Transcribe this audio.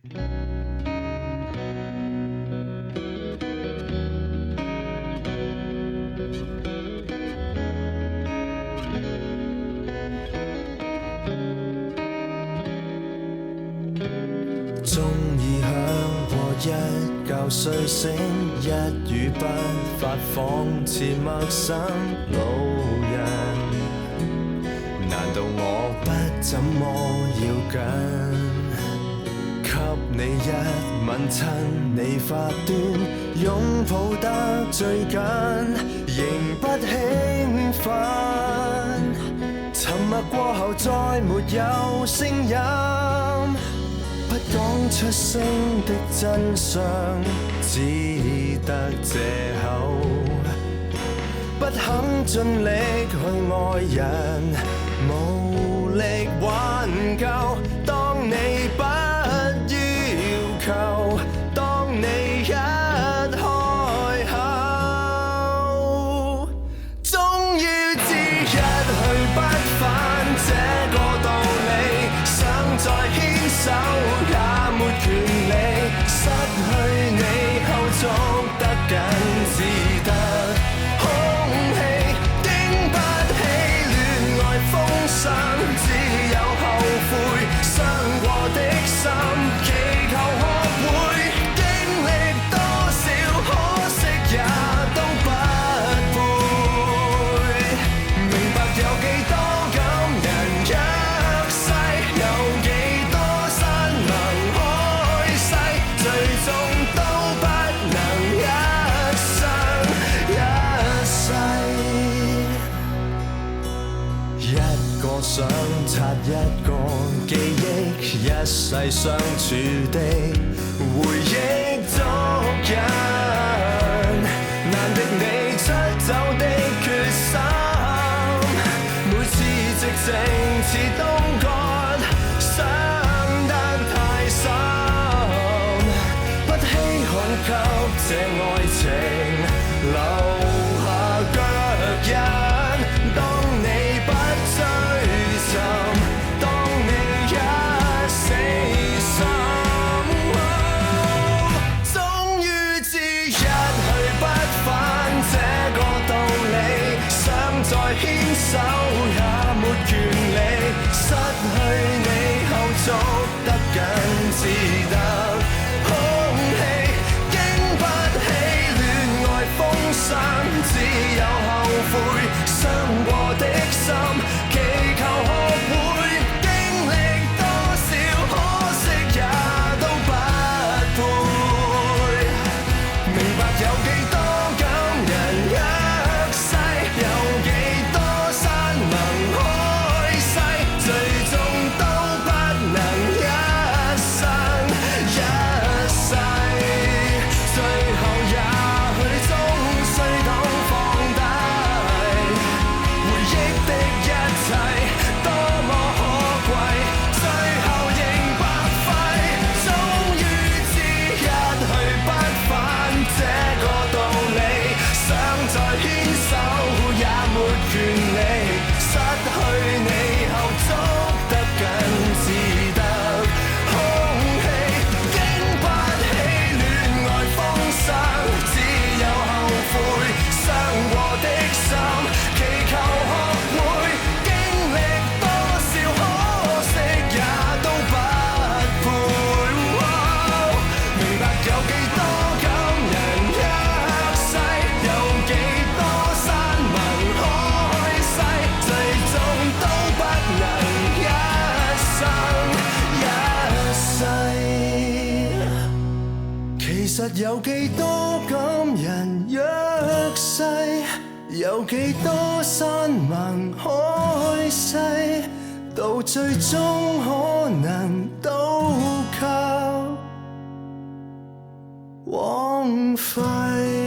鐘已響過一覺睡醒，一語不發仿似陌生路人。難道我不怎麼要緊？給你一吻親你發端，擁抱得最緊，仍不興奮。沉默過後再沒有聲音，不講出聲的真相，只得藉口。不肯盡力去愛人，無力挽救。當你不要求，當你一開口，終於知一去不返這個道理。想再牽手也沒權利，失去你後捉得緊，只得空氣，經不起戀愛風霜，只有後悔傷過的心，祈求學會經歷多少，可惜也都不配。明白有幾多感人一世，有幾多山盟海誓，最終都不能一生一世。一個想擦一個記憶，一世相處的回憶捉緊，難敵你出走的決心。每次寂靜似冬乾，傷得太深，不稀罕給這愛情留下腳印。當你不追尋，當你一死心，終於知一去不返這個道理。想再牽手也沒權利，失去你後捉得緊，只得空氣，經不起戀愛風霜，只有後悔傷過的心，祈求學會經歷多少，可惜也都不配。明白有幾多感人一世，有幾多山盟海誓，最終都不能一生一世。最後也許終須懂放低，回憶的一切多麼可貴，最後仍白費。終於知一去不返這個道理，想再牽手也沒權利，失去你後捉得緊，只得空氣，經不起戀愛風霜，只有後悔傷過的心，祈求學會經歷多少，可惜也都不配。明白有幾多感人一世，有幾多山盟海誓，最終都不能一生一世。其實有幾多感人一世，有幾多山盟海誓，到最終可能都靠枉費。